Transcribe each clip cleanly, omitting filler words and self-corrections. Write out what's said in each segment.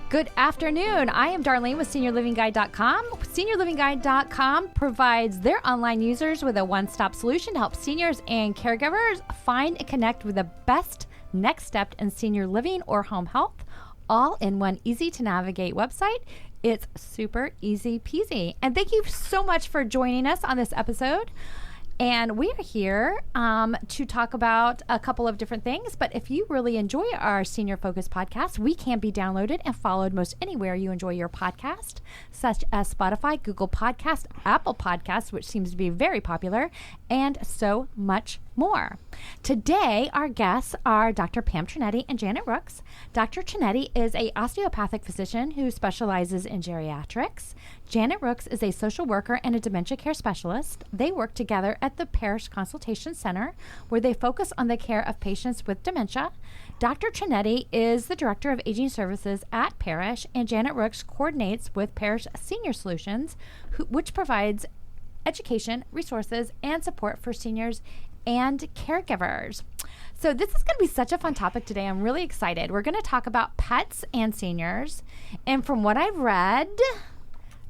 Good afternoon. I am Darlene with SeniorLivingGuide.com. SeniorLivingGuide.com provides their online users with a one-stop solution to help seniors and caregivers find and connect with the best next step in senior living or home health, all in one easy-to-navigate website. It's super easy peasy. And thank you so much for joining us on this episode. And we are here to talk about a couple of different things. But if you really enjoy our Senior Focus podcast, we can be downloaded and followed most anywhere you enjoy your podcast, such as Spotify, Google Podcast, Apple Podcasts, which seems to be very popular, and so much more. Today, our guests are Dr. Pam Tronetti and Janet Rooks. Dr. Tronetti is an osteopathic physician who specializes in geriatrics. Janet Rooks is a social worker and a dementia care specialist. They work together at the Parrish Consultation Center, where they focus on the care of patients with dementia. Dr. Tronetti is the Director of Aging Services at Parrish, and Janet Rooks coordinates with Parrish Senior Solutions, which provides education, resources, and support for seniors and caregivers. So this is going to be such a fun topic today. I'm really excited. We're going to talk about pets and seniors. And from what I've read,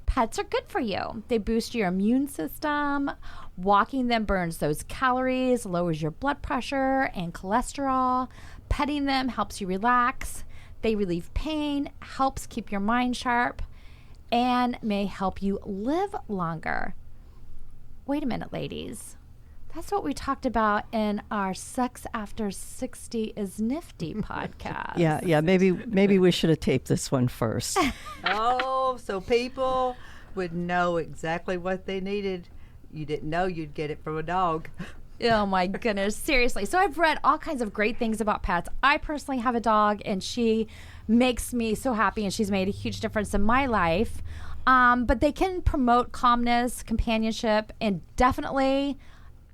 pets are good for you. They boost your immune system. Walking them burns those calories, lowers your blood pressure and cholesterol. Petting them helps you relax. They relieve pain, helps keep your mind sharp, and may help you live longer. Wait a minute, ladies. That's what we talked about in our Sex After 60 is Nifty podcast. Yeah. Maybe we should have taped this one first. Oh, so people would know exactly what they needed. You didn't know you'd get it from a dog. Oh my goodness, seriously. So I've read all kinds of great things about pets. I personally have a dog, and she makes me so happy, and she's made a huge difference in my life. But they can promote calmness, companionship, and definitely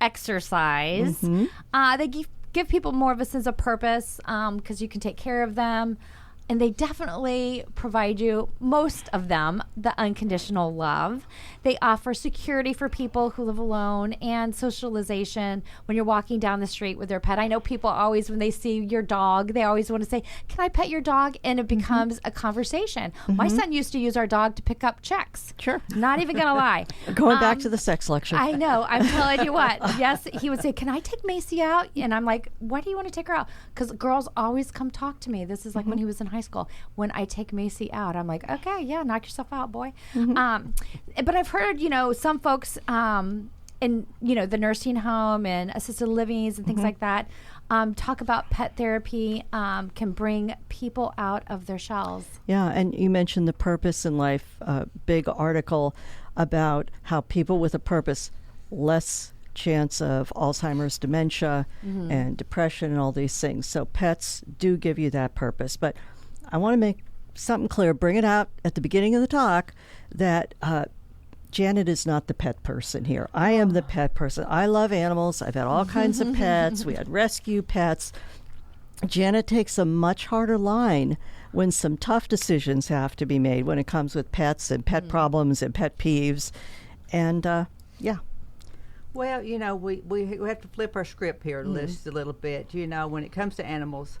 exercise. Mm-hmm. They give people more of a sense of purpose because you can take care of them. And they definitely provide you, most of them, the unconditional love. They offer security for people who live alone and socialization when you're walking down the street with their pet. I know people always, when they see your dog, they always want to say, "Can I pet your dog?" And it becomes a conversation. Mm-hmm. My son used to use our dog to pick up checks. Sure. Not even going to lie. Going back to the sex lecture. I know. I'm telling you what. Yes, he would say, "Can I take Macy out?" And I'm like, "Why do you want to take her out?" Because girls always come talk to me. This is like when he was in high school. When I take Macy out, I'm like, "Okay, yeah, knock yourself out, boy." But I've heard, some folks in, the nursing home and assisted livings and things like that talk about pet therapy can bring people out of their shells. Yeah, and you mentioned the purpose in life, big article about how people with a purpose, less chance of Alzheimer's, dementia, and depression and all these things. So pets do give you that purpose. But I want to make something clear, bring it out at the beginning of the talk, that Janet is not the pet person here. I am the pet person. I love animals. I've had all kinds of pets. We had rescue pets. Janet takes a much harder line when some tough decisions have to be made when it comes with pets and pet problems and pet peeves. And, yeah. Well, we have to flip our script here just a little bit. When it comes to animals,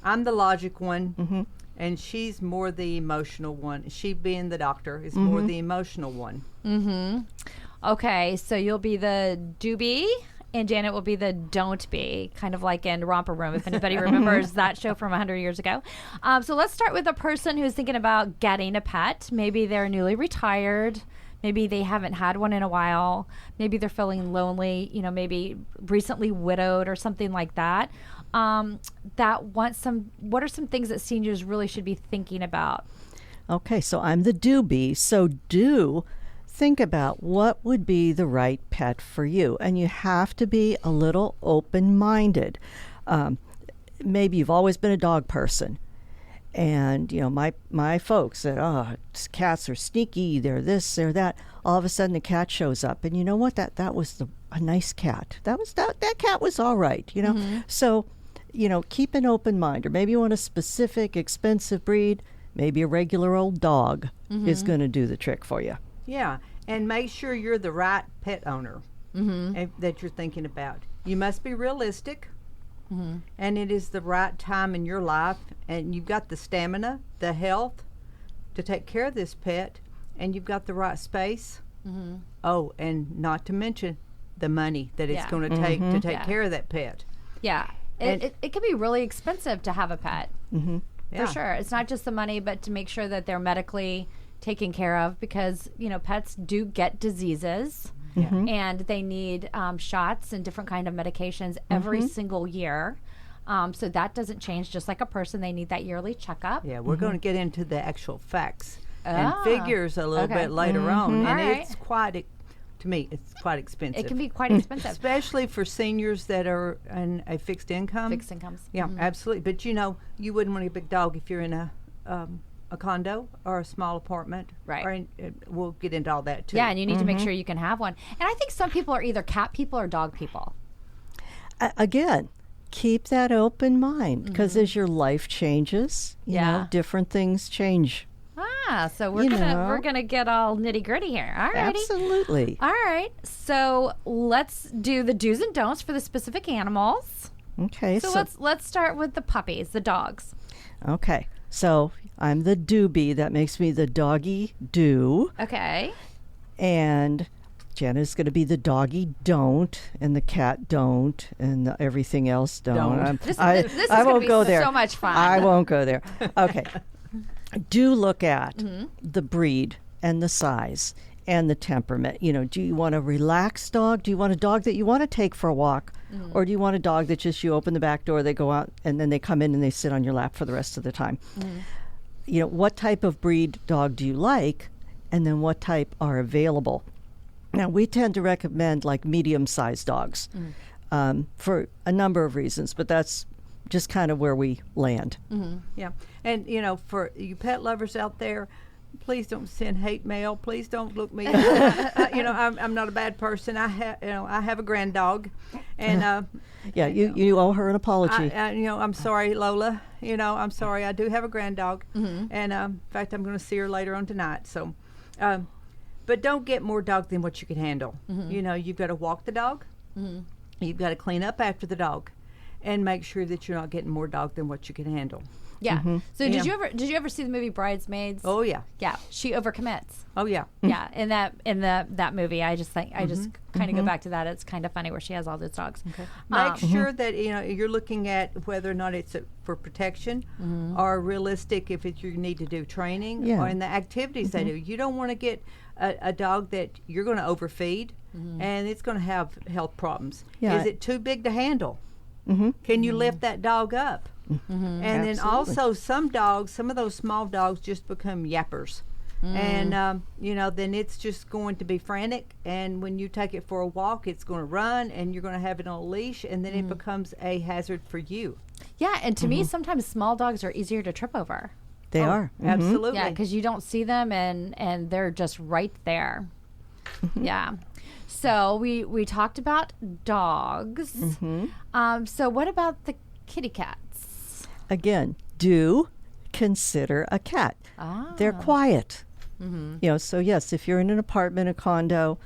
I'm the logic one, and she's more the emotional one. She, being the doctor, is more the emotional one. Okay, so you'll be the do be, and Janet will be the don't be, kind of like in Romper Room, if anybody remembers that show from 100 years ago. So let's start with a person who's thinking about getting a pet. Maybe they're newly retired. Maybe they haven't had one in a while. Maybe they're feeling lonely, maybe recently widowed or something like that. What are some things that seniors really should be thinking about? Okay, so I'm the do-be. So do think about what would be the right pet for you. And you have to be a little open-minded. Maybe you've always been a dog person. And, my folks said, cats are sneaky, they're this, they're that. All of a sudden the cat shows up. And you know what? That was a nice cat. That cat was all right, So, keep an open mind. Or maybe you want a specific, expensive breed. Maybe a regular old dog is going to do the trick for you. Yeah, and make sure you're the right pet owner that you're thinking about. You must be realistic, and it is the right time in your life, and you've got the stamina, the health, to take care of this pet, and you've got the right space. Oh, and not to mention the money that it's going to take to take care of that pet. Yeah. It can be really expensive to have a pet. For sure. It's not just the money, but to make sure that they're medically taken care of, because, you know, pets do get diseases and they need shots and different kind of medications every single year. So that doesn't change. Just like a person, they need that yearly checkup. Yeah, we're going to get into the actual facts and figures a little bit later on. And it's quite, to me, it's quite expensive. It can be quite expensive. Especially for seniors that are in a fixed income. Fixed incomes. Yeah, absolutely. But, you know, you wouldn't want a big dog if you're in a condo or a small apartment. Right. Or we'll get into all that, too. Yeah, and you need to make sure you can have one. And I think some people are either cat people or dog people. Again, keep that open mind, because as your life changes, you know, different things change. So we're gonna get all nitty gritty here. All righty. Absolutely. All right. So let's do the do's and don'ts for the specific animals. Okay. So let's start with the puppies, the dogs. Okay. So I'm the doobie. That makes me the doggy do. Okay. And Jenna's going to be the doggy don't, and the cat don't, and everything else don't. This I is won't gonna be go there. so much fun. I won't go there. Okay. Do look at the breed and the size and the temperament. You know, do you want a relaxed dog? Do you want a dog that you want to take for a walk? Or do you want a dog that just you open the back door, they go out, and then they come in and they sit on your lap for the rest of the time? You know, what type of breed dog do you like? And then what type are available? Now, we tend to recommend like medium-sized dogs for a number of reasons, but that's just kind of where we land. Yeah. And, you know, for you pet lovers out there, please don't send hate mail. Please don't look me up. You know, I'm not a bad person. I have a grand dog, and yeah, you owe her an apology. You know, I'm sorry, Lola. You know, I'm sorry. I do have a grand dog, and in fact, I'm going to see her later on tonight. So, but don't get more dog than what you can handle. You know, you've got to walk the dog. You've got to clean up after the dog, and make sure that you're not getting more dog than what you can handle. Yeah. So did you ever see the movie Bridesmaids? Oh yeah. Yeah. She overcommits. Oh yeah. Yeah. In that movie, I just think I just kind of go back to that. It's kind of funny where she has all those dogs. Okay. Make sure that you know you're looking at whether or not it's for protection or realistic if you need to do training or in the activities they do. You don't want to get a dog that you're going to overfeed and it's going to have health problems. Yeah. Is it too big to handle? Can you lift that dog up? And then also some of those small dogs just become yappers. And, you know, then it's just going to be frantic. And when you take it for a walk, it's going to run and you're going to have it on a leash. And then it becomes a hazard for you. Yeah. And to me, sometimes small dogs are easier to trip over. They are. Absolutely. Yeah. Because you don't see them and they're just right there. Yeah. So we talked about dogs. So what about the kitty cats? Again, do consider a cat. They're quiet. You know, so yes, if you're in an apartment, a condo,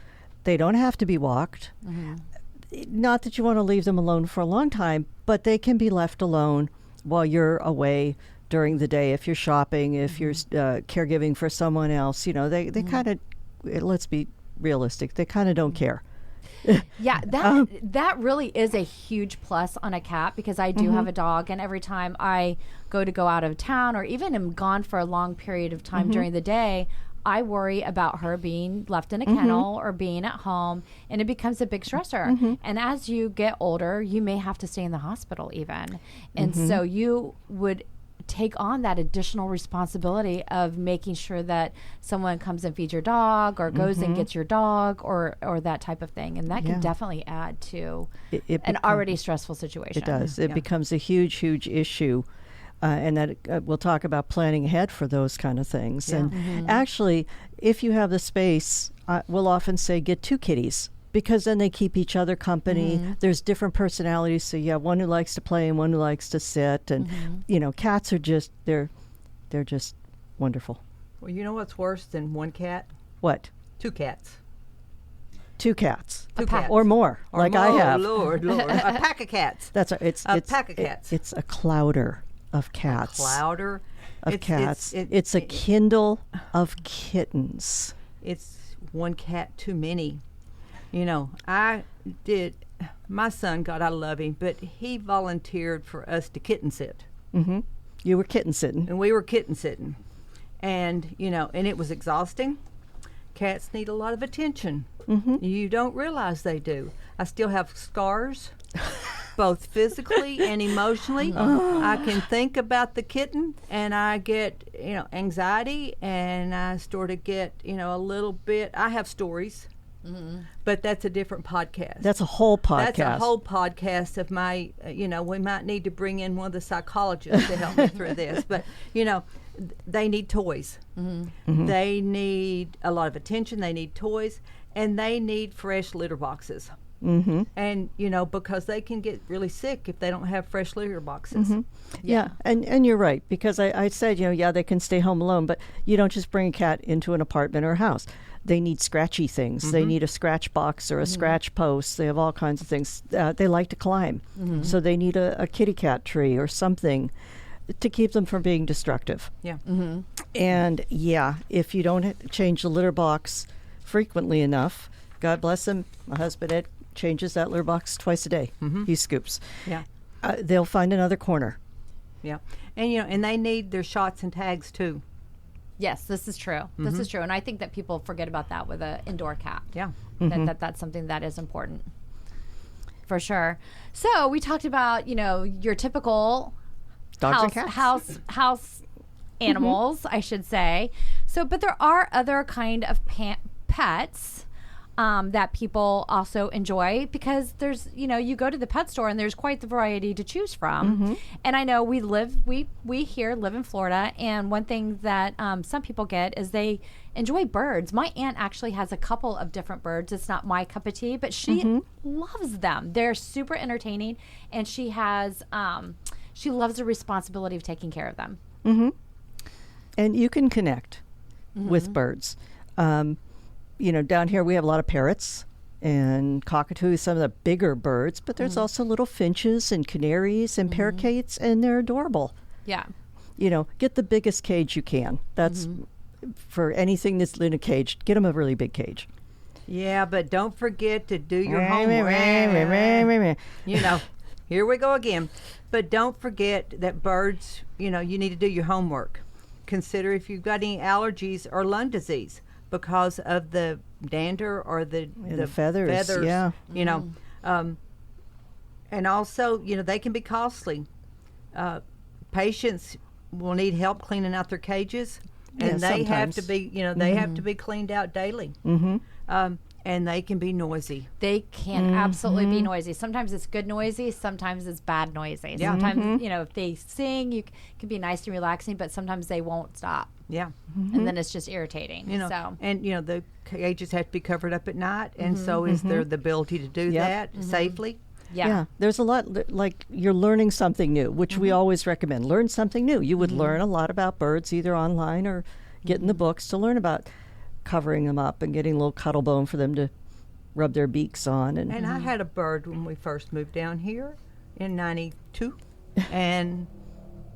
they don't have to be walked. Not that you want to leave them alone for a long time, but they can be left alone while you're away during the day. If you're shopping, if you're caregiving for someone else, you know, they kind of, let's be realistic, they kind of don't care. Yeah, that really is a huge plus on a cat, because I do have a dog, and every time I go out of town or even am gone for a long period of time during the day, I worry about her being left in a kennel or being at home, and it becomes a big stressor. And as you get older, you may have to stay in the hospital even. And so you would take on that additional responsibility of making sure that someone comes and feeds your dog or goes and gets your dog or that type of thing. And that can definitely add to an already stressful situation. It does. It becomes a huge, huge issue. And that we'll talk about planning ahead for those kind of things. And actually, if you have the space, we'll often say get 2 kitties, because then they keep each other company. There's different personalities. So you have one who likes to play and one who likes to sit. And, you know, cats are just, they're just wonderful. Well, you know what's worse than one cat? What? 2 cats. 2 cats. 2 cats. Or more, Or like more. I have. Lord. A pack of cats. That's it's a pack of cats. It's a clouder of cats. A clouder. of cats. It's a Kindle of kittens. It's one cat too many. You know, my son, God, I love him, but he volunteered for us to kitten sit. Mm-hmm. You were kitten sitting. And we were kitten sitting. And, you know, and it was exhausting. Cats need a lot of attention. Mm-hmm. You don't realize they do. I still have scars, both physically and emotionally. I can think about the kitten, and I get, you know, anxiety, and I sort of get, you know, a little bit. I have stories, but that's a different podcast. That's a whole podcast. That's a whole podcast of my, you know, we might need to bring in one of the psychologists to help me through this. But, you know, they need toys. They need a lot of attention. They need toys, and they need fresh litter boxes. And, you know, because they can get really sick if they don't have fresh litter boxes. Yeah, and you're right, because I said, you know, yeah, they can stay home alone, but you don't just bring a cat into an apartment or a house. They need scratchy things. They need a scratch box or a scratch post. They have all kinds of things. They like to climb, so they need a kitty cat tree or something to keep them from being destructive. Yeah. And yeah, if you don't change the litter box frequently enough, God bless him, my husband Ed changes that litter box twice a day. He scoops. Yeah. They'll find another corner. Yeah. And, you know, and they need their shots and tags too. Yes, this is true. This is true. And I think that people forget about that with an indoor cat. Yeah. That's something that is important. For sure. So we talked about, you know, your typical Dogs and cats. house animals, I should say. So, but there are other kind of pets that people also enjoy, because there's, you know, you go to the pet store and there's quite the variety to choose from. And I know we here live in Florida, and one thing that some people get is they enjoy birds. My aunt actually has a couple of different birds. It's not my cup of tea, but she loves them. They're super entertaining, and she has she loves the responsibility of taking care of them. And you can connect with birds. You know, down here we have a lot of parrots and cockatoos, some of the bigger birds, but there's also little finches and canaries and parakeets, and they're adorable. Yeah. You know, get the biggest cage you can. That's for anything that's in a cage. Get them a really big cage. Yeah, but don't forget to do your homework. You know, here we go again. But don't forget that birds, you know, you need to do your homework. Consider if you've got any allergies or lung disease because of the dander or the feathers. Yeah. You know, and also, you know, they can be costly. Patients will need help cleaning out their cages, and they have to be, you know, they have to be cleaned out daily. And they can be noisy. They can absolutely be noisy. Sometimes it's good noisy. Sometimes it's bad noisy. Yeah. Sometimes, you know, if they sing, you can be nice and relaxing, but sometimes they won't stop. Yeah. And then it's just irritating. You know, so. and, you know, the cages have to be covered up at night, and so is there the ability to do that safely. Yeah. There's a lot, like you're learning something new, which we always recommend. Learn something new. You would learn a lot about birds either online or get in the books to learn about covering them up and getting a little cuddle bone for them to rub their beaks on. And I had a bird when we first moved down here in 92, and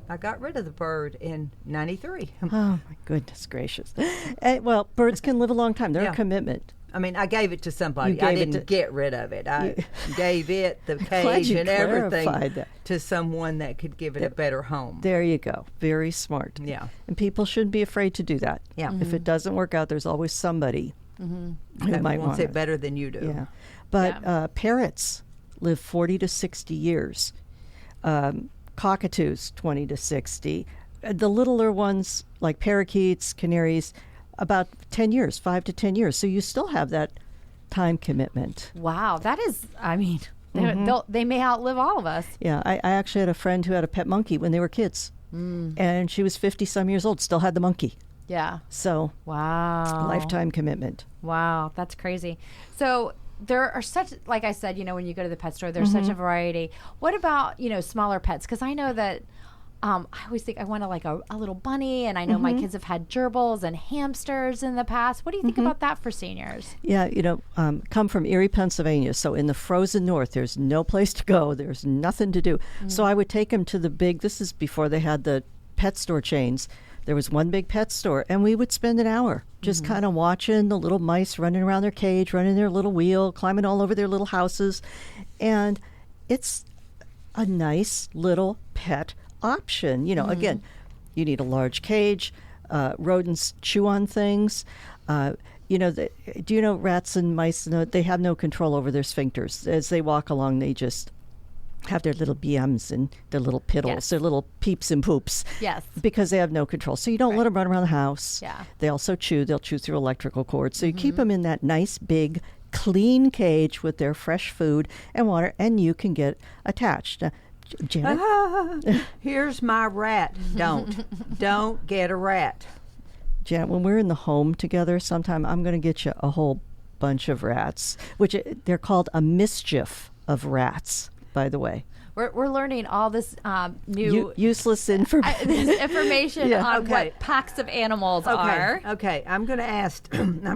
I got rid of the bird in 93. Oh, my goodness gracious. Well, birds can live a long time. They're a commitment. I mean, I gave it to somebody. I didn't get rid of it. I gave it the cage and everything to someone that could give it a better home. There you go. Very smart. Yeah. And people shouldn't be afraid to do that. Yeah. If it doesn't work out, there's always somebody who might wants want it better than you do. Yeah. But parrots live 40 to 60 years. Cockatoos, 20 to 60. The littler ones, like parakeets, canaries, about 10 years, 5 to 10 years. So you still have that time commitment. Wow. That is, I mean, they may outlive all of us. Yeah. I actually had a friend who had a pet monkey when they were kids. And she was 50-some years old, still had the monkey. Yeah. So, wow. Lifetime commitment. Wow. That's crazy. So there are such, like I said, you know, when you go to the pet store, there's such a variety. What about, you know, smaller pets? Because I know that I always think I want like a little bunny, and I know my kids have had gerbils and hamsters in the past. What do you think about that for seniors? Yeah, you know, come from Erie, Pennsylvania, so in the frozen north, there's no place to go. There's nothing to do. So I would take them to the big, this is before they had the pet store chains. There was one big pet store, and we would spend an hour just kind of watching the little mice running around their cage, running their little wheel, climbing all over their little houses. And it's a nice little pet option. Again, you need a large cage. Rodents chew on things. Do you know rats and mice, they have no control over their sphincters. As they walk along, they just have their little BMs and their little piddles, Yes. their little peeps and poops. Yes. Because they have no control. So you don't let them run around the house. Yeah. They also chew. They'll chew through electrical cords. So you keep them in that nice, big, clean cage with their fresh food and water, and you can get attached. Janet? Here's my rat. Don't get a rat. Janet, when we're in the home together sometime, I'm going to get you a whole bunch of rats, which they're called a mischief of rats, by the way. We're learning all this new useless information. this information on Okay. what packs of animals are. Okay. I'm going to ask. I'm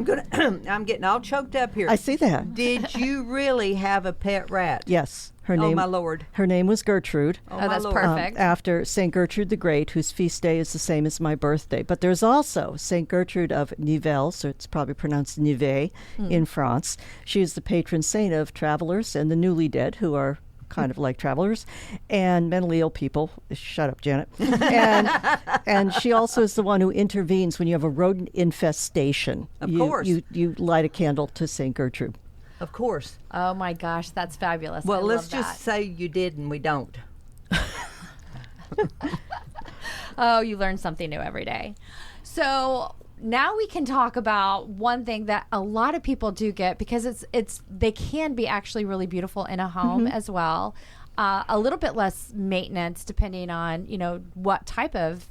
getting all choked up here. I see that. Did you really have a pet rat? Yes. Her Oh, name, my Lord. Her name was Gertrude. Oh, my that's Lord. perfect. After St. Gertrude the Great, whose feast day is the same as my birthday. But there's also St. Gertrude of Nivelles, so it's probably pronounced Nivelles, in France. She is the patron saint of travelers and the newly dead, who are kind of like travelers, and mentally ill people. Shut up, Janet. And she also is the one who intervenes when you have a rodent infestation. Of course. You light a candle to St. Gertrude. Of course. Oh my gosh, that's fabulous. Well, I let's love just that. say you did and we don't. Oh, you learn something new every day. So now we can talk about one thing that a lot of people do get, because they can be actually really beautiful in a home as well. A little bit less maintenance depending on, what type of,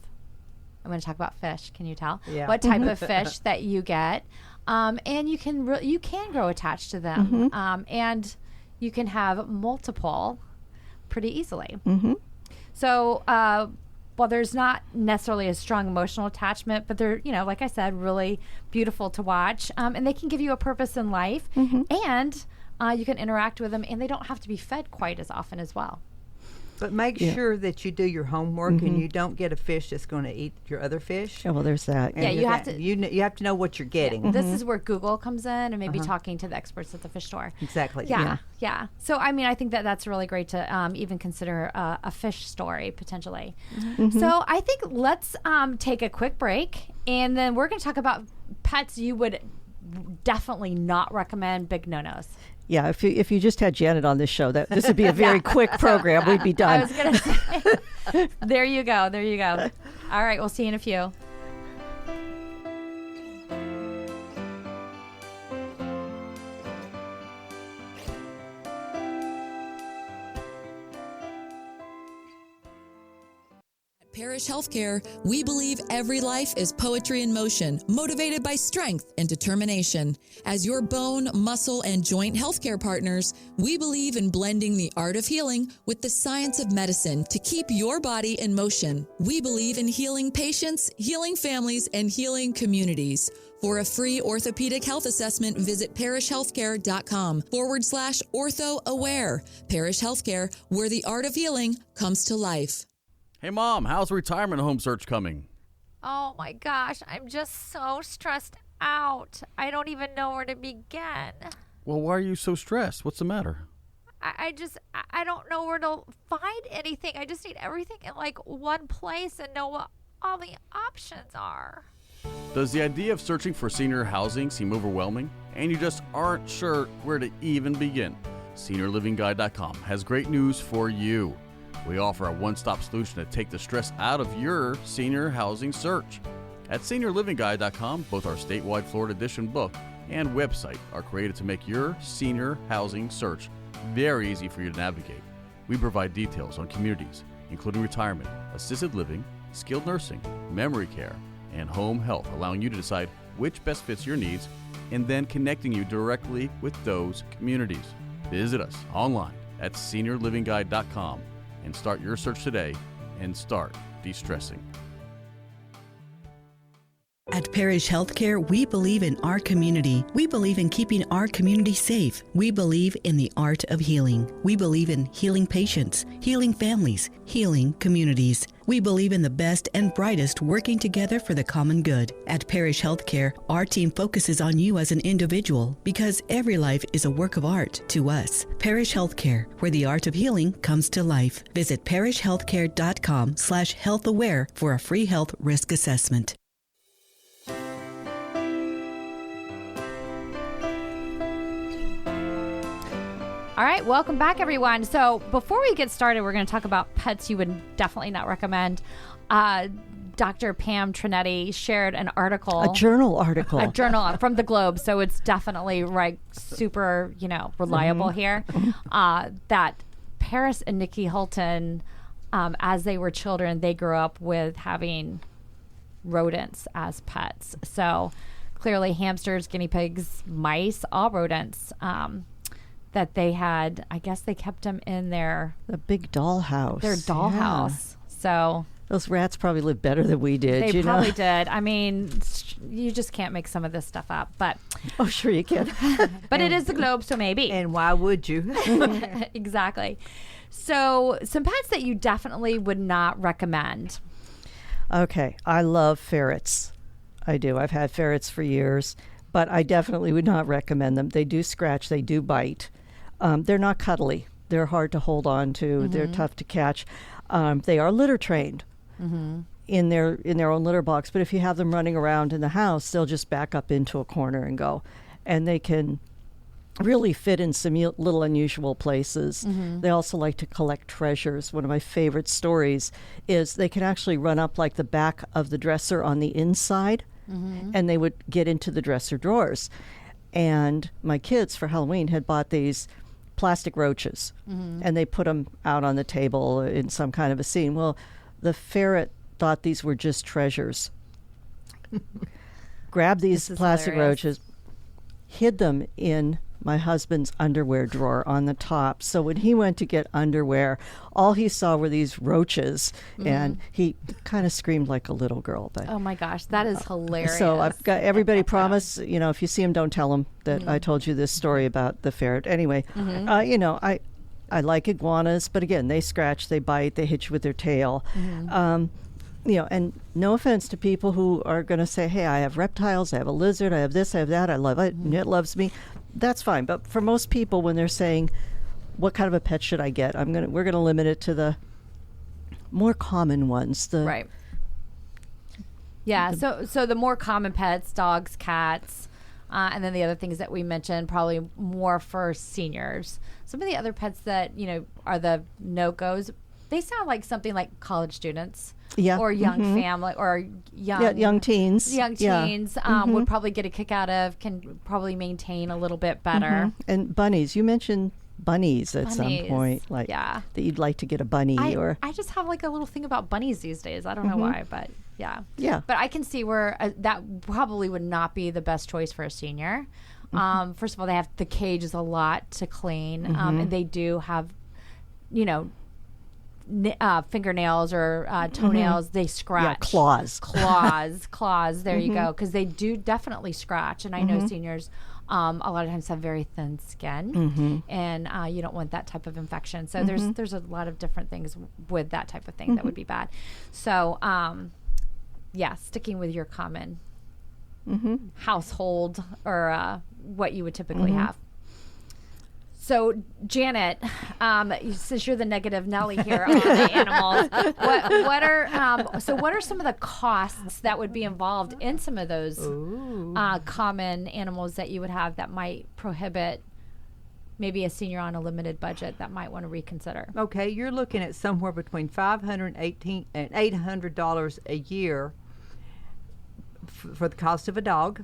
I'm going to talk about fish. Can you tell? Yeah. What type of fish that you get. And you can grow attached to them. And you can have multiple pretty easily. So, while there's not necessarily a strong emotional attachment, but they're, like I said, really beautiful to watch. And they can give you a purpose in life. And you can interact with them, and they don't have to be fed quite as often as well. But make sure that you do your homework and you don't get a fish that's going to eat your other fish. Oh, well, there's that. Yeah, And you have to- You have to know what you're getting. This is where Google comes in, and maybe talking to the experts at the fish store. Exactly. Yeah. So, I think that's really great to even consider a fish story potentially. So, I think let's take a quick break, and then we're going to talk about pets you would definitely not recommend, big no-nos. Yeah, if you just had Janet on this show, this would be a very quick program. We'd be done. I was going to say, there you go. All right, we'll see you in a few. Parrish Healthcare, we believe every life is poetry in motion, motivated by strength and determination. As your bone, muscle, and joint healthcare partners, we believe in blending the art of healing with the science of medicine to keep your body in motion. We believe in healing patients, healing families, and healing communities. For a free orthopedic health assessment, visit parrishhealthcare.com/orthoaware. Parrish Healthcare, where the art of healing comes to life. Hey, Mom, how's the retirement home search coming? Oh my gosh, I'm just so stressed out. I don't even know where to begin. Well, why are you so stressed? What's the matter? I don't know where to find anything. I just need everything in like one place and know what all the options are. Does the idea of searching for senior housing seem overwhelming and you just aren't sure where to even begin? SeniorLivingGuide.com has great news for you. We offer a one-stop solution to take the stress out of your senior housing search. At SeniorLivingGuide.com, both our statewide Florida edition book and website are created to make your senior housing search very easy for you to navigate. We provide details on communities, including retirement, assisted living, skilled nursing, memory care, and home health, allowing you to decide which best fits your needs and then connecting you directly with those communities. Visit us online at SeniorLivingGuide.com and start your search today and start de-stressing. At Parrish Healthcare, we believe in our community. We believe in keeping our community safe. We believe in the art of healing. We believe in healing patients, healing families, healing communities. We believe in the best and brightest working together for the common good. At Parrish Healthcare, our team focuses on you as an individual because every life is a work of art to us. Parrish Healthcare, where the art of healing comes to life. Visit parrishhealthcare.com/healthaware for a free health risk assessment. All right, welcome back, everyone. So before we get started, we're going to talk about pets you would definitely not recommend. Dr. Pam Tronetti shared an article. A journal article. A journal from the Globe, so it's definitely super, reliable here. That Paris and Nikki Hilton, as they were children, they grew up with having rodents as pets. So clearly hamsters, guinea pigs, mice, all rodents. That they had, I guess they kept them in the big dollhouse. Their dollhouse. Yeah. So those rats probably lived better than we did. They probably did. I mean, you just can't make some of this stuff up. But oh, sure you can. But it is the Globe, so maybe. And why would you? Exactly. So some pets that you definitely would not recommend. Okay, I love ferrets. I do. I've had ferrets for years, but I definitely would not recommend them. They do scratch. They do bite. They're not cuddly. They're hard to hold on to. Mm-hmm. They're tough to catch. They are litter trained in their own litter box. But if you have them running around in the house, they'll just back up into a corner and go. And they can really fit in some little unusual places. Mm-hmm. They also like to collect treasures. One of my favorite stories is they can actually run up like the back of the dresser on the inside, and they would get into the dresser drawers. And my kids for Halloween had bought these plastic roaches, and they put them out on the table in some kind of a scene. Well, the ferret thought these were just treasures. Grabbed these plastic roaches, hid them in my husband's underwear drawer on the top. So when he went to get underwear, all he saw were these roaches, and he kind of screamed like a little girl. But oh my gosh, that is hilarious. So I've got everybody promise, if you see him, don't tell him that I told you this story about the ferret. Anyway, I like iguanas, but again, they scratch, they bite, they hit you with their tail. And no offense to people who are going to say, hey, I have reptiles, I have a lizard, I have this, I have that, I love it, and it loves me. That's fine. But for most people, when they're saying, what kind of a pet should I get? We're going to limit it to the more common ones. Right. Yeah. So the more common pets, dogs, cats, and then the other things that we mentioned, probably more for seniors. Some of the other pets that, are the no-goes, they sound like something like college students. Yeah. Or young family, or young teens. Young teens would probably get a kick out of, can probably maintain a little bit better. And bunnies. You mentioned bunnies at some point. That you'd like to get a bunny. I just have like a little thing about bunnies these days. I don't know why, but yeah. But I can see where that probably would not be the best choice for a senior. First of all, the cage is a lot to clean, and they do have, fingernails or toenails, they scratch. Claws. There you go, because they do definitely scratch. And I know seniors a lot of times have very thin skin, and you don't want that type of infection. So there's a lot of different things with that type of thing that would be bad. So sticking with your common household or what you would typically have. So, Janet, since you're the negative Nelly here on the animals, what are some of the costs that would be involved in some of those common animals that you would have that might prohibit maybe a senior on a limited budget that might want to reconsider? Okay, you're looking at somewhere between $500 and $800 a year for the cost of a dog.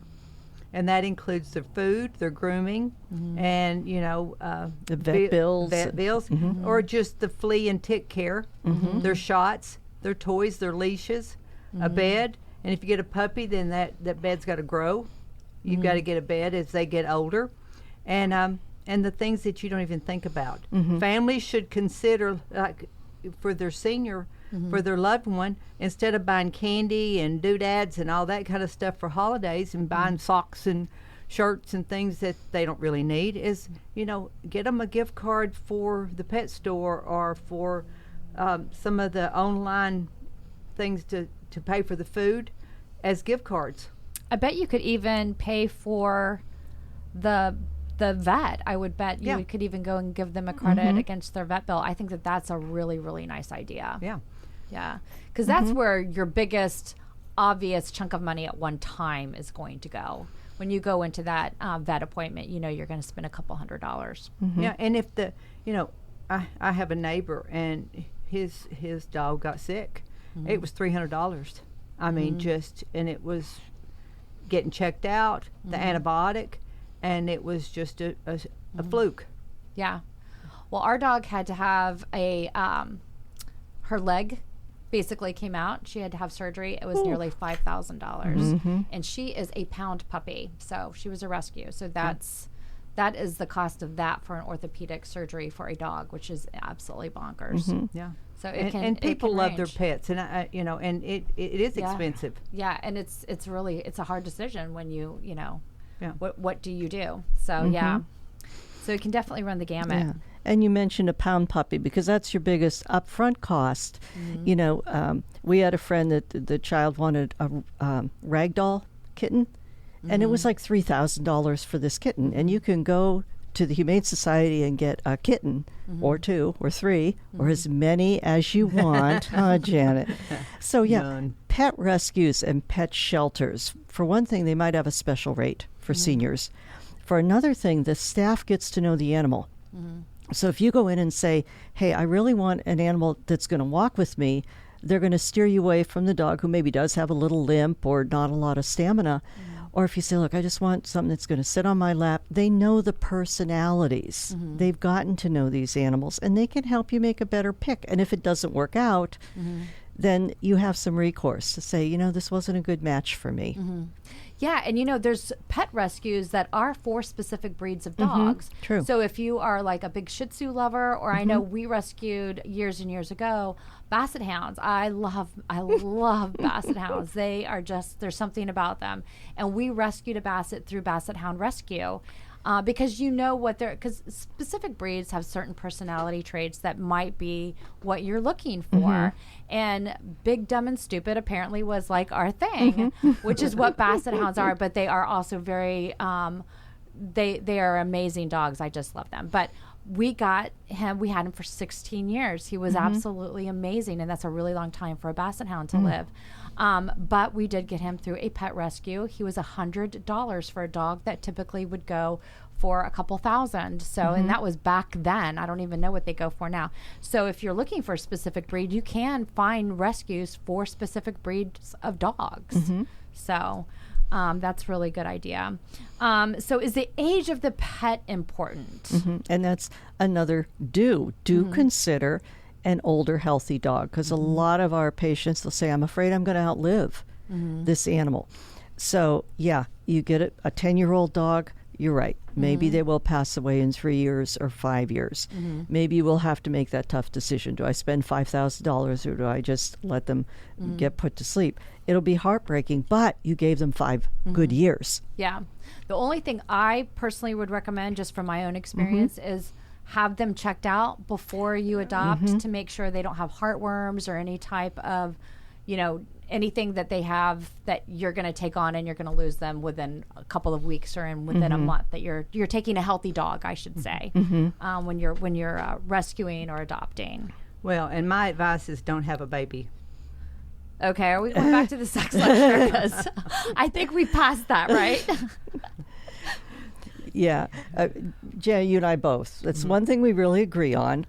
And that includes their food, their grooming, and, the vet bills. Or just the flea and tick care, their shots, their toys, their leashes, a bed. And if you get a puppy, then that bed's got to grow. You've got to get a bed as they get older. And the things that you don't even think about. Families should consider, like, for their senior for their loved one, instead of buying candy and doodads and all that kind of stuff for holidays and buying socks and shirts and things that they don't really need, is, get them a gift card for the pet store or for some of the online things to pay for the food as gift cards. I bet you could even pay for the vet. I would bet you could even go and give them a credit against their vet bill. I think that's a really, really nice idea. Yeah. Because that's where your biggest obvious chunk of money at one time is going to go. When you go into that vet appointment, you're going to spend a couple $100s. Yeah, and if I have a neighbor and his dog got sick, it was $300. I mean, and it was getting checked out, the antibiotic, and it was just a fluke. Yeah. Well, our dog had to have her leg basically came out. She had to have surgery. It was nearly $5,000. And she is a pound puppy. So she was a rescue. So that is the cost of that for an orthopedic surgery for a dog, which is absolutely bonkers. Yeah. So and people love their pets, and and it is expensive. Yeah, and it's a hard decision when what do you do? So so it can definitely run the gamut. Yeah. And you mentioned a pound puppy because that's your biggest upfront cost. We had a friend that the child wanted a ragdoll kitten, and it was like $3,000 for this kitten. And you can go to the Humane Society and get a kitten or 2 or 3 or as many as you want. Janet. So pet rescues and pet shelters. For one thing, they might have a special rate for seniors. For another thing, the staff gets to know the animal. So if you go in and say, hey, I really want an animal that's going to walk with me, they're going to steer you away from the dog who maybe does have a little limp or not a lot of stamina. Or if you say, look, I just want something that's going to sit on my lap, they know the personalities. They've gotten to know these animals, and they can help you make a better pick. And if it doesn't work out, then you have some recourse to say, this wasn't a good match for me. Yeah, and there's pet rescues that are for specific breeds of dogs. True. So if you are like a big Shih Tzu lover, or I know we rescued years and years ago Basset Hounds. I love Basset Hounds. They are there's something about them. And we rescued a Basset through Basset Hound Rescue. Because because specific breeds have certain personality traits that might be what you're looking for. And big, dumb, and stupid apparently was like our thing, which is what Basset Hounds are, but they are also very, they are amazing dogs. I just love them. But we had him for 16 years. He was absolutely amazing, and that's a really long time for a Basset Hound to live. But we did get him through a pet rescue. He was $100 for a dog that typically would go for a couple $1,000. So, and that was back then. I don't even know what they go for now. So if you're looking for a specific breed, you can find rescues for specific breeds of dogs. So that's a really good idea. So is the age of the pet important? And that's another do consider an older, healthy dog, because a lot of our patients, they'll say, I'm afraid I'm going to outlive this animal. So, you get a 10-year-old dog, you're right. Maybe they will pass away in 3 years or 5 years. Maybe you will have to make that tough decision. Do I spend $5,000 or do I just let them get put to sleep? It'll be heartbreaking, but you gave them 5 good years. Yeah. The only thing I personally would recommend, just from my own experience, is have them checked out before you adopt to make sure they don't have heartworms or any type of, anything that they have that you're going to take on and you're going to lose them within a couple of weeks or within a month. That you're taking a healthy dog, I should say, when you're rescuing or adopting. Well, and my advice is don't have a baby. Okay, are we going back to the sex lecture? 'Cause I think we passed that, right? Yeah, Jen, you and I both. That's one thing we really agree on.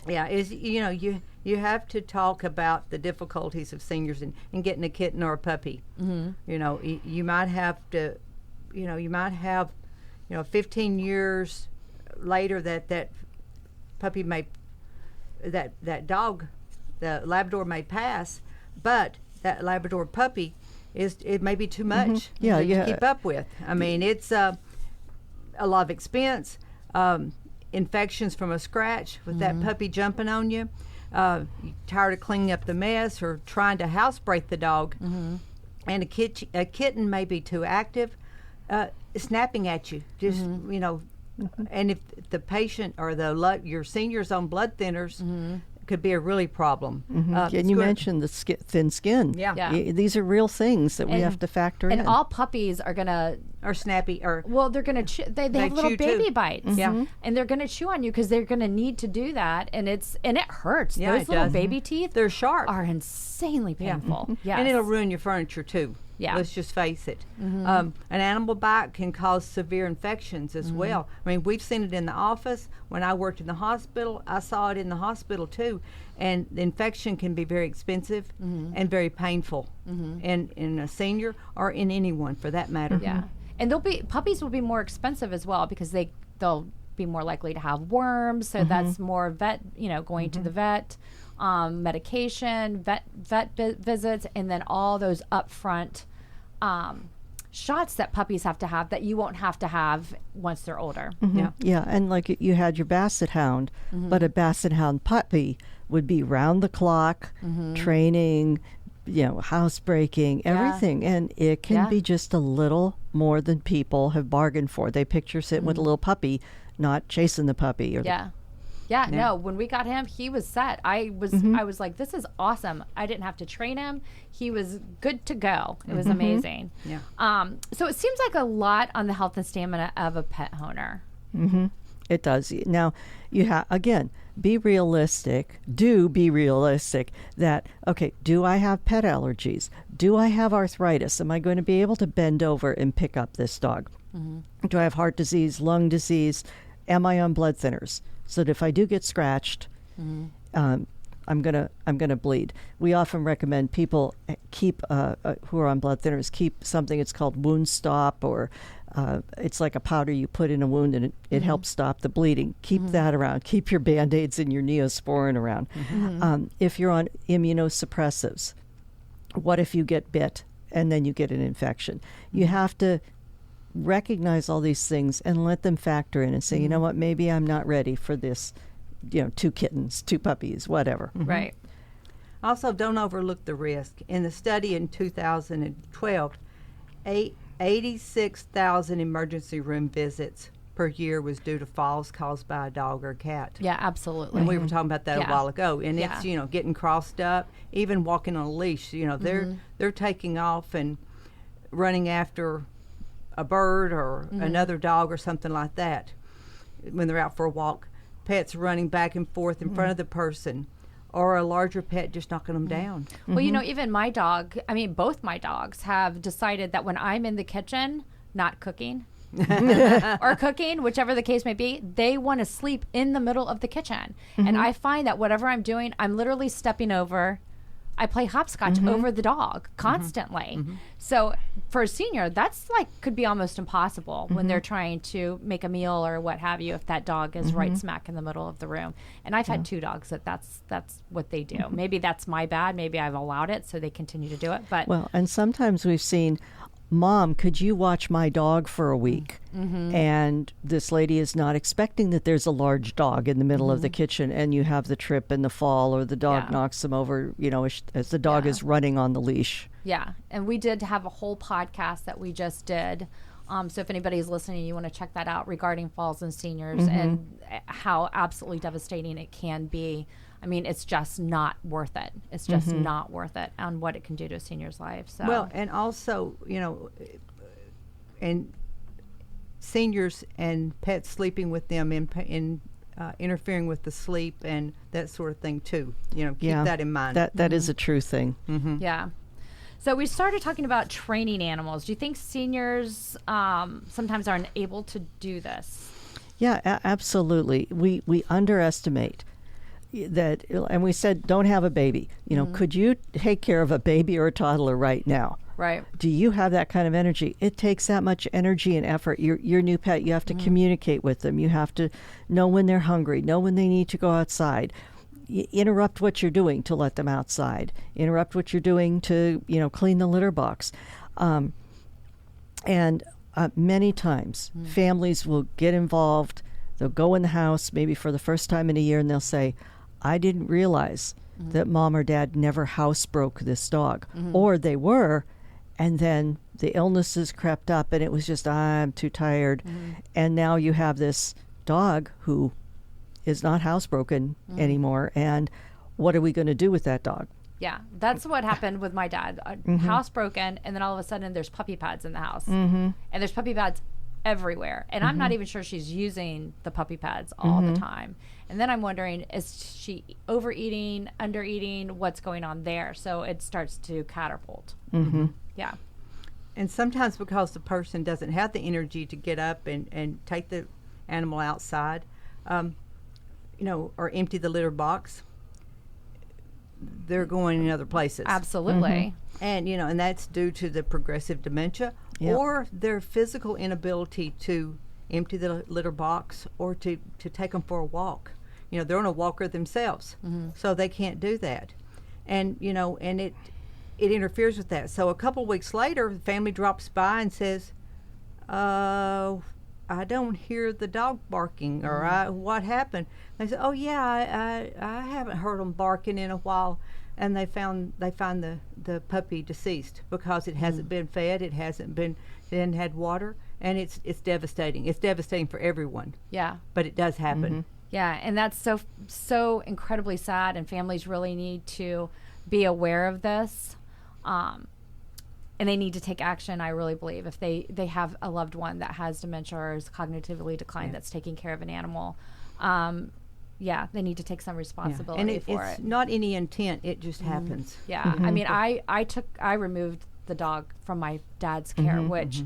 Yeah, is you have to talk about the difficulties of seniors in getting a kitten or a puppy. You might have to, you might have, 15 years later that puppy that dog, the Labrador may pass, but that Labrador puppy it may be too much to keep up with. I mean, it's a lot of expense, infections from a scratch with that puppy jumping on you. tired of cleaning up the mess or trying to housebreak the dog, and a kitten may be too active, snapping at you, just and if the patient or your senior's on blood thinners, could be a really problem. And you mentioned the thin skin. Yeah. These are real things that we have to factor in. And all puppies are gonna or snappy or they're gonna chew. They have little chew baby too. bites. Yeah. And they're gonna chew on you because they're gonna need to do that, and it hurts. Yeah, Those it little does. baby teeth they're sharp. are insanely painful. Yes. And it'll ruin your furniture too. Yeah. Let's just face it. An animal bite can cause severe infections as well. I mean, we've seen it in the office. When I worked in the hospital, I saw it in the hospital too. And the infection can be very expensive and very painful in a senior or in anyone for that matter. Yeah. And puppies will be more expensive as well because they'll be more likely to have worms. So that's more going to the vet. Medication, vet visits, and then all those upfront shots that puppies have to have that you won't have to have once they're older. Yeah, and like you had your Basset Hound, but a Basset Hound puppy would be round the clock, training, housebreaking, everything, and it can be just a little more than people have bargained for. They picture sitting with a little puppy, not chasing the puppy. No, when we got him, he was set. I was like, this is awesome. I didn't have to train him. He was good to go. It was amazing. Yeah. So it seems like a lot on the health and stamina of a pet owner. It does. Now, you have, again, be realistic. Do be realistic that, okay, do I have pet allergies? Do I have arthritis? Am I going to be able to bend over and pick up this dog? Do I have heart disease, lung disease? Am I on blood thinners? So that if I do get scratched, I'm gonna bleed. We often recommend people keep who are on blood thinners keep something. It's called Wound Stop, or it's like a powder you put in a wound and it helps stop the bleeding. Keep that around. Keep your Band-Aids and your Neosporin around. If you're on immunosuppressives, what if you get bit and then you get an infection? You have to recognize all these things and let them factor in and say, you know what, maybe I'm not ready for this, 2 kittens, 2 puppies, whatever. Right. Also, don't overlook the risk. In the study in 2012, 86,000 emergency room visits per year was due to falls caused by a dog or cat. Yeah, absolutely. And we were talking about that a while ago. And Yeah. it's, getting crossed up, even walking on a leash. They're taking off and running after a bird or another dog or something like that when they're out for a walk. Pets running back and forth in front of the person, or a larger pet just knocking them down. Well, even my dog, both my dogs have decided that when I'm in the kitchen, not cooking or cooking, whichever the case may be, they want to sleep in the middle of the kitchen. And I find that whatever I'm doing, I'm literally stepping over. I play hopscotch over the dog constantly. So for a senior, that's could be almost impossible when they're trying to make a meal or what have you, if that dog is right smack in the middle of the room. And I've had 2 dogs that's what they do. Maybe that's my bad. Maybe I've allowed it, so they continue to do it. But well, and sometimes we've seen, Mom, could you watch my dog for a week? And this lady is not expecting that there's a large dog in the middle of the kitchen, and you have the trip and the fall, or the dog knocks them over, as the dog is running on the leash. Yeah, and we did have a whole podcast that we just did. So if anybody's listening, you want to check that out regarding falls and seniors and how absolutely devastating it can be. It's just not worth it. It's just not worth it on what it can do to a senior's life. So. Well, and also, and seniors and pets sleeping with them in interfering with the sleep and that sort of thing too. Keep that in mind. That is a true thing. Yeah. So we started talking about training animals. Do you think seniors sometimes aren't able to do this? Yeah, absolutely. We underestimate that, and we said, don't have a baby. Could you take care of a baby or a toddler right now? Right. Do you have that kind of energy? It takes that much energy and effort. Your new pet, you have to communicate with them. You have to know when they're hungry, know when they need to go outside. Interrupt what you're doing to let them outside. Interrupt what you're doing to, clean the litter box. And many times, families will get involved. They'll go in the house maybe for the first time in a year, and they'll say, I didn't realize that mom or dad never housebroke this dog, or they were, and then the illnesses crept up and it was just, I'm too tired. And now you have this dog who is not housebroken anymore. And what are we going to do with that dog? Yeah, that's what happened with my dad. Housebroken, and then all of a sudden there's puppy pads in the house. And there's puppy pads everywhere. And I'm not even sure she's using the puppy pads all the time. And then I'm wondering, is she overeating, undereating? What's going on there? So it starts to catapult. Yeah. And sometimes because the person doesn't have the energy to get up and take the animal outside, or empty the litter box, they're going in other places. Absolutely. And, and that's due to the progressive dementia or their physical inability to empty the litter box or to take them for a walk. They're on a walker themselves, so they can't do that. And, and it interferes with that. So a couple of weeks later, the family drops by and says, I don't hear the dog barking, or what happened? They said, oh yeah, I haven't heard them barking in a while, and they find the puppy deceased because it hasn't been fed, it hadn't had water, and it's devastating. It's devastating for everyone. Yeah, but it does happen. Yeah, and that's so incredibly sad, and families really need to be aware of this. And they need to take action, I really believe, if they have a loved one that has dementia or is cognitively declined that's taking care of an animal. They need to take some responsibility for it. It's not any intent, it just happens. Yeah, I mean, I removed the dog from my dad's care, which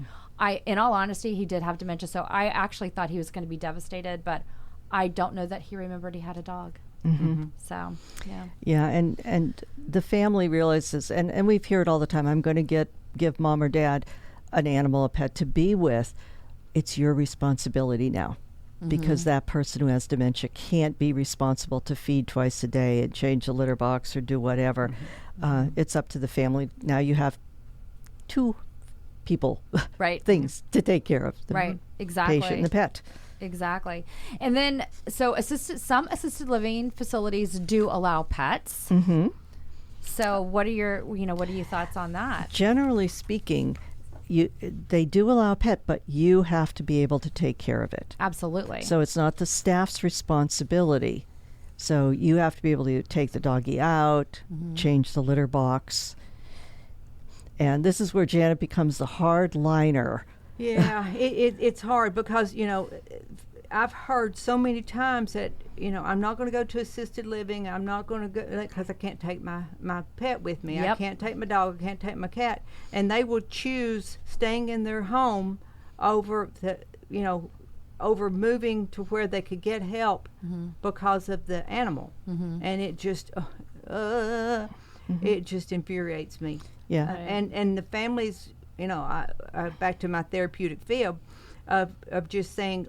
in all honesty, he did have dementia, so I actually thought he was going to be devastated, but I don't know that he remembered he had a dog. So, yeah. Yeah, and the family realizes, and we've heard all the time, I'm going to give mom or dad an animal, a pet to be with. It's your responsibility now, because that person who has dementia can't be responsible to feed twice a day and change the litter box or do whatever. It's up to the family. Now you have two people, things to take care of. The exactly. patient and the pet. Exactly. And then, so some assisted living facilities do allow pets. So what are your thoughts on that? Generally speaking, they do allow a pet, but you have to be able to take care of it. Absolutely. So it's not the staff's responsibility. So you have to be able to take the doggy out, change the litter box. And this is where Janet becomes the hard liner. Yeah, it's hard because, I've heard so many times that, I'm not going to go to assisted living. I'm not going to go because I can't take my pet with me. I can't take my dog. I can't take my cat. And they will choose staying in their home over over moving to where they could get help because of the animal. And it just, it just infuriates me. Yeah. And the families, I back to my therapeutic field of just saying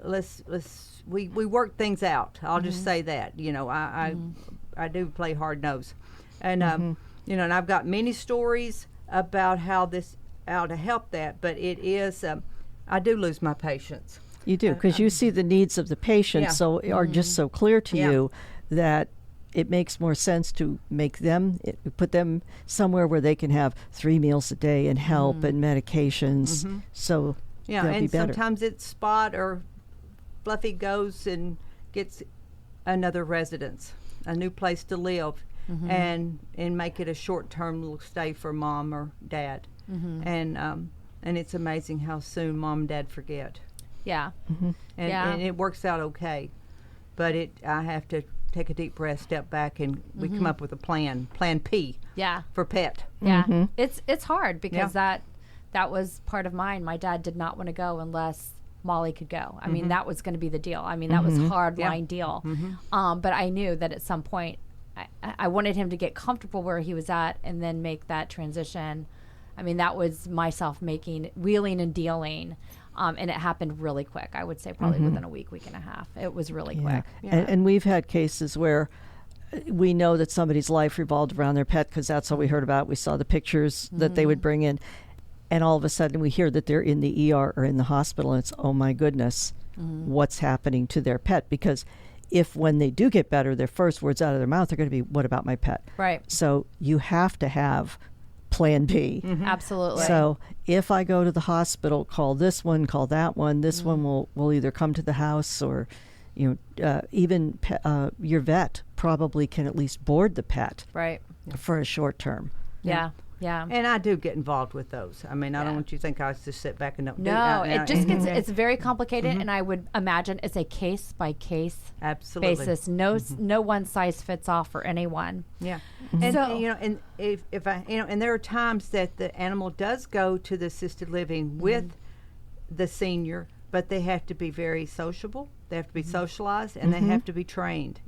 we work things out. I'll just say that. I do play hard nose, and and I've got many stories about how to help that, but it is I do lose my patience. You do, because you see the needs of the patient are just so clear to you that it makes more sense to put them somewhere where they can have 3 meals a day and help and medications. So they'll be better. Sometimes it's Spot or Fluffy goes and gets another residence, a new place to live, and make it a short-term little stay for mom or dad. And it's amazing how soon mom and dad forget. Yeah. And it works out okay, but I have to take a deep breath, step back, and we come up with a plan P for pet. Yeah. It's hard because that was part of mine. My dad did not want to go unless Molly could go. I mean, that was going to be the deal. I mean, that was hard line deal. But I knew that at some point I wanted him to get comfortable where he was at and then make that transition. I mean, that was myself wheeling and dealing. And it happened really quick. I would say probably within a week and a half. It was really quick. Yeah. And we've had cases where we know that somebody's life revolved around their pet because that's all we heard about. We saw the pictures that they would bring in. And all of a sudden we hear that they're in the ER or in the hospital. And it's, oh, my goodness, what's happening to their pet? Because if when they do get better, their first words out of their mouth are going to be, what about my pet? Right. So you have to have plan B. Absolutely. So if I go to the hospital, call this one, call that one. This one will either come to the house, or even your vet probably can at least board the pet Right. for a short term. Yeah. Yeah. And I do get involved with those. I mean, I don't want you to think I just sit back and don't do No, that. it just gets, it's very complicated, and I would imagine it's a case by case Absolutely. basis. No one size fits all for anyone. Yeah. And So- and if I and there are times that the animal does go to the assisted living with the senior, but they have to be very sociable. They have to be socialized, and they have to be trained,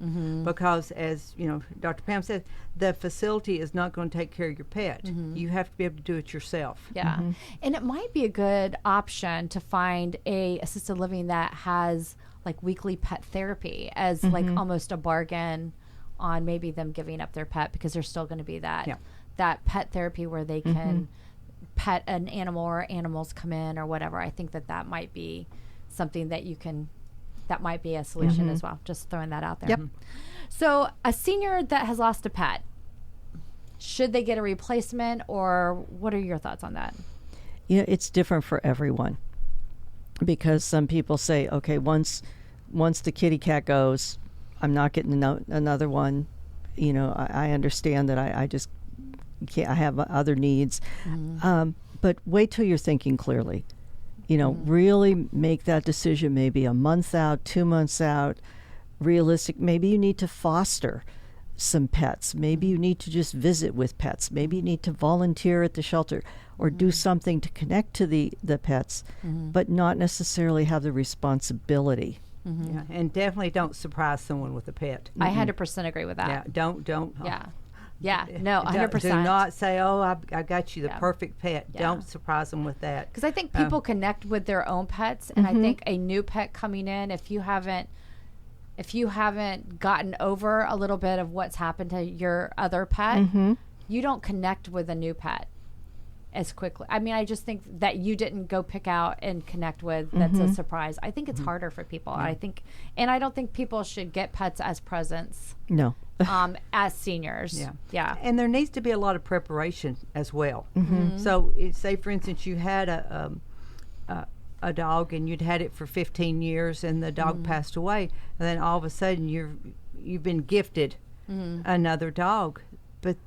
because, as you know, Dr. Pam said, the facility is not going to take care of your pet. You have to be able to do it yourself. Yeah. And it might be a good option to find a assisted living that has like weekly pet therapy as like almost a bargain on maybe them giving up their pet, because there's still going to be that that pet therapy where they can pet an animal, or animals come in or whatever. I think that might be something that you can, that might be a solution as well. Just throwing that out there. Yep. So a senior that has lost a pet, should they get a replacement, or what are your thoughts on that? It's different for everyone, because some people say, okay, once the kitty cat goes, I'm not getting another one. I understand that I just can't, I have other needs. But wait till you're thinking clearly. Really make that decision maybe a month out, 2 months out, realistic. Maybe you need to foster some pets. Maybe you need to just visit with pets. Maybe you need to volunteer at the shelter, or do something to connect to the pets, but not necessarily have the responsibility. Yeah, and definitely don't surprise someone with a pet. I 100% agree with that. Yeah, don't. Yeah, no, 100%. Do not say, "Oh, I got you the perfect pet." Yeah. Don't surprise them with that. Because I think people connect with their own pets, and I think a new pet coming in, if you haven't gotten over a little bit of what's happened to your other pet, you don't connect with a new pet as quickly. I mean, I just think that you didn't go pick out and connect with, that's a surprise. I think it's harder for people. I don't think people should get pets as presents. No. As seniors. Yeah. And there needs to be a lot of preparation as well. So, say for instance, you had a dog and you'd had it for 15 years, and the dog passed away, and then all of a sudden you've been gifted another dog, but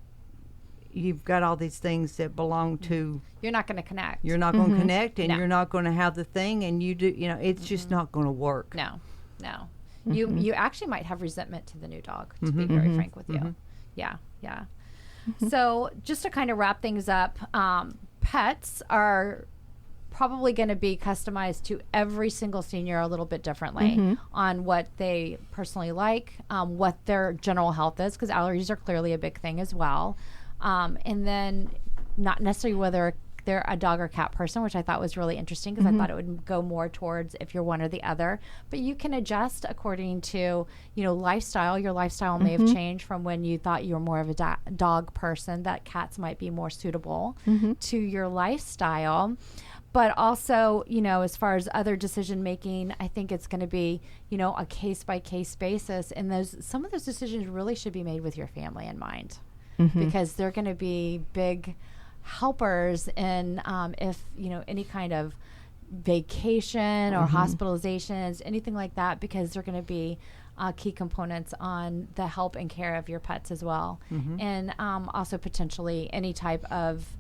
you've got all these things that belong to. You're not going to connect. You're not going to connect, and No. you're not going to have the thing, and it's just not going to work. No. You actually might have resentment to the new dog, to be very frank with you. Yeah. So just to kind of wrap things up, pets are probably going to be customized to every single senior a little bit differently on what they personally like, what their general health is, because allergies are clearly a big thing as well. And then not necessarily whether they're a dog or cat person, which I thought was really interesting, because I thought it would go more towards if you're one or the other. But you can adjust according to, lifestyle. Your lifestyle may have changed from when you thought you were more of a dog person, that cats might be more suitable to your lifestyle. But also, as far as other decision making, I think it's going to be, a case by case basis. And some of those decisions really should be made with your family in mind, because they're going to be big helpers in if any kind of vacation or hospitalizations, anything like that, because they're going to be key components on the help and care of your pets as well, and also potentially any type of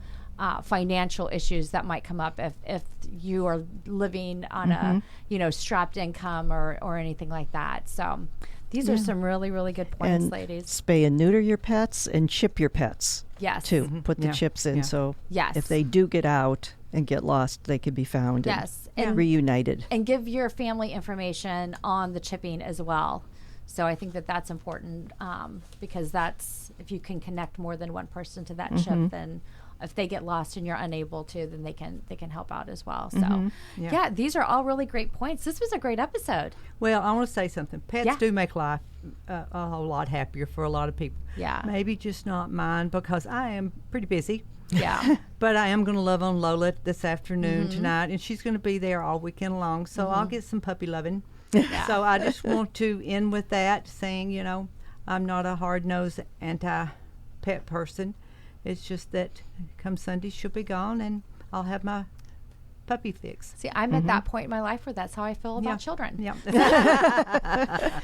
financial issues that might come up if you are living on a strapped income or anything like that. So these are some really, really good points, And ladies. spay and neuter your pets and chip your pets. Yes. Too. Put the Yeah. chips in, Yeah. so Yes. if they do get out and get lost, they can be found Yes. and reunited. And give your family information on the chipping as well. So I think that's important, because that's, if you can connect more than one person to that chip, then if they get lost and you're unable to, then they can help out as well. So yeah, these are all really great points. This was a great episode. Well, I want to say something. Pets Yeah. do make life a whole lot happier for a lot of people. Yeah. Maybe just not mine, because I am pretty busy. Yeah. But I am going to love on Lola this afternoon, tonight, and she's going to be there all weekend long. So I'll get some puppy loving. So I just want to end with that, saying, you know, I'm not a hard-nosed anti-pet person. It's just that come Sunday she'll be gone and I'll have my puppy fix. See, I'm at that point in my life where that's how I feel about children. Yeah.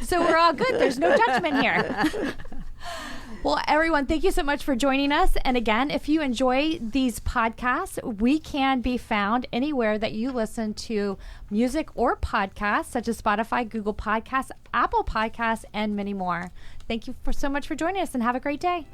So we're all good. There's no judgment here. Well, everyone, thank you so much for joining us. And again, if you enjoy these podcasts, we can be found anywhere that you listen to music or podcasts, such as Spotify, Google Podcasts, Apple Podcasts, and many more. Thank you so much for joining us, and have a great day.